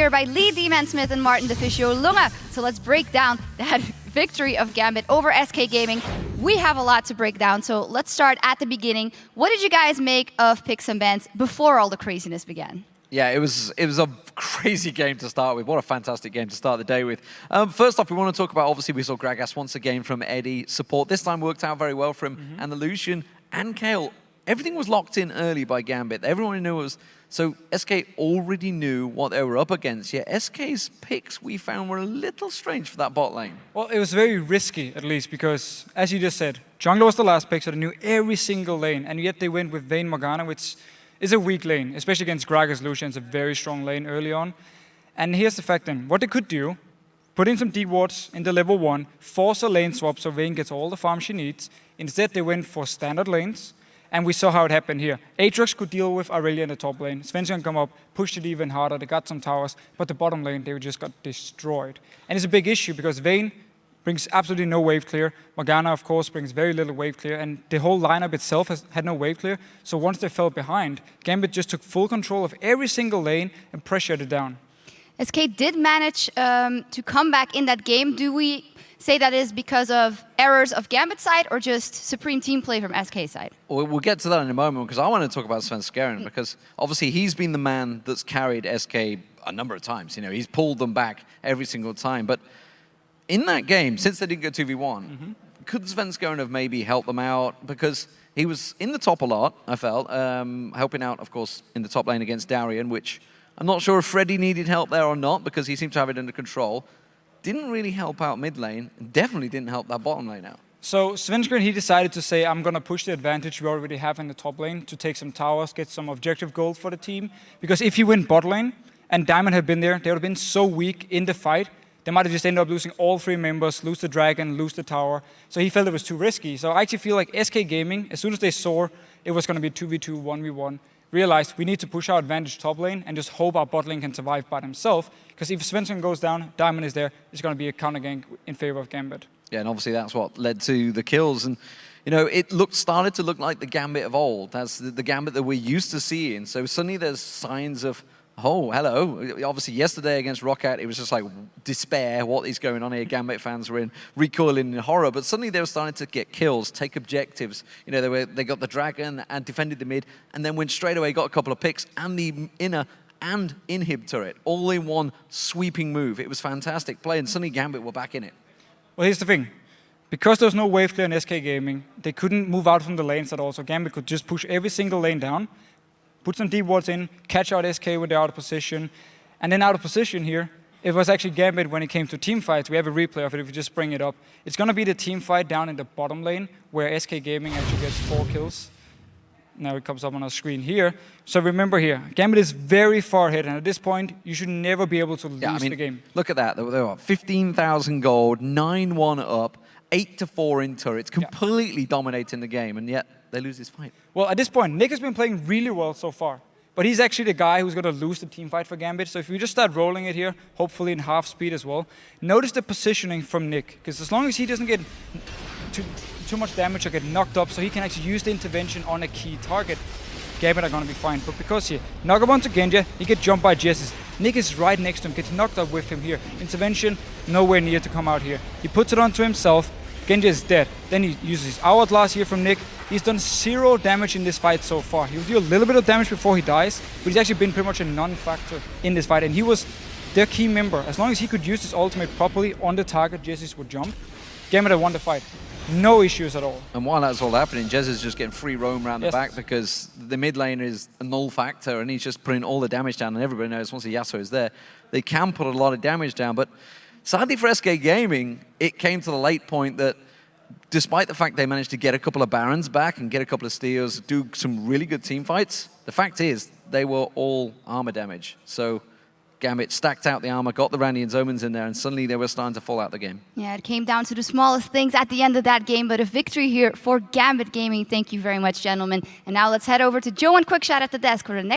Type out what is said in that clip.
here by Lee D-Man-Smith and Martin Deficio Lunga. So let's break down that victory of Gambit over SK Gaming. We have a lot to break down, so let's start at the beginning. What did you guys make of picks and bans before all the craziness began? Yeah, it was a crazy game to start with. What a fantastic game to start the day with. First off, we want to talk about, obviously, we saw Gragas once again from Eddie. Support this time worked out very well for him. And the Lucian and Kayle, everything was locked in early by Gambit. Everyone knew it was... So SK already knew what they were up against, yet SK's picks we found were a little strange for that bot lane. Well, it was very risky, at least, because, as you just said, jungler was the last pick, so they knew every single lane, and yet they went with Vayne Morgana, which is a weak lane, especially against Gragas. Lucian is a very strong lane early on. And here's the fact then, what they could do, put in some deep wards into level 1, force a lane swap so Vayne gets all the farm she needs. Instead, they went for standard lanes. And we saw how it happened here. Aatrox could deal with Aurelia in the top lane. Svenskeren come up, pushed it even harder. They got some towers, but the bottom lane, they just got destroyed. And it's a big issue because Vayne brings absolutely no wave clear. Morgana, of course, brings very little wave clear. And the whole lineup itself had no wave clear. So once they fell behind, Gambit just took full control of every single lane and pressured it down. SK did manage to come back in that game. Do we say that is because of errors of Gambit side or just supreme team play from SK side? Well, we'll get to that in a moment because I want to talk about Svenskeren because obviously he's been the man that's carried SK a number of times. You know, he's pulled them back every single time. But in that game, since they didn't go 2v1, could Svenskeren have maybe helped them out? Because he was in the top a lot, I felt, helping out, of course, in the top lane against Darian, which I'm not sure if Freddy needed help there or not because he seemed to have it under control. Didn't really help out mid lane, definitely didn't help that bottom lane out. So Svenskeren, he decided to say, I'm going to push the advantage we already have in the top lane to take some towers, get some objective gold for the team. Because if he went bot lane and Diamond had been there, they would have been so weak in the fight, they might have just ended up losing all 3 members, lose the dragon, lose the tower. So he felt it was too risky. So I actually feel like SK Gaming, as soon as they saw it was going to be 2v2, 1v1, realized we need to push our advantage top lane and just hope our bot lane can survive by himself. Because if Svenskeren goes down, Diamond is there, it's going to be a counter gank in favor of Gambit. Yeah, and obviously that's what led to the kills. And, you know, it started to look like the Gambit of old. That's the Gambit that we're used to seeing. So suddenly there's signs of, oh, hello. Obviously yesterday against Roccat, it was just like despair. What is going on here? Gambit fans were recoiling in horror. But suddenly they were starting to get kills, take objectives. You know, they got the dragon and defended the mid, and then went straight away, got a couple of picks and the inner and inhib turret, all in one sweeping move. It was fantastic play, and suddenly Gambit were back in it. Well, here's the thing. Because there was no wave clear in SK Gaming, they couldn't move out from the lanes at all, so Gambit could just push every single lane down, put some deep wards in, catch out SK when they're out of position, and then out of position here, it was actually Gambit when it came to team fights. We have a replay of it if you just bring it up. It's going to be the team fight down in the bottom lane, where SK Gaming actually gets 4 kills. Now it comes up on our screen here. So remember here, Gambit is very far ahead, and at this point, you should never be able to lose the game. Look at that. They were 15,000 gold, 9-1 up, 8-4 in turrets, completely dominating the game, and yet they lose this fight. Well, at this point, Nick has been playing really well so far, but he's actually the guy who's going to lose the team fight for Gambit. So if we just start rolling it here, hopefully in half speed as well, notice the positioning from Nick, because as long as he doesn't get too much damage or get knocked up, so he can actually use the intervention on a key target, Gambit are going to be fine. But because here, knock up onto Genja, he gets jumped by Jessis. Nick is right next to him, gets knocked up with him here. Intervention, nowhere near to come out here. He puts it onto himself, Genja is dead. Then he uses his hourglass here from Nick. He's done 0 damage in this fight so far. He'll do a little bit of damage before he dies, but he's actually been pretty much a non-factor in this fight, and he was their key member. As long as he could use his ultimate properly on the target, Jessis would jump. Gambit had won the fight. No issues at all. And while that's all happening, Jez is just getting free roam around the back because the mid lane is a null factor and he's just putting all the damage down, and everybody knows once the Yasuo is there, they can put a lot of damage down. But sadly for SK Gaming, it came to the late point that despite the fact they managed to get a couple of Barons back and get a couple of steals, do some really good team fights, the fact is they were all armor damage. So Gambit stacked out the armor, got the Randian's Omens in there, and suddenly they were starting to fall out the game. Yeah, it came down to the smallest things at the end of that game, but a victory here for Gambit Gaming. Thank you very much, gentlemen. And now let's head over to Joe and Quickshot at the desk for the next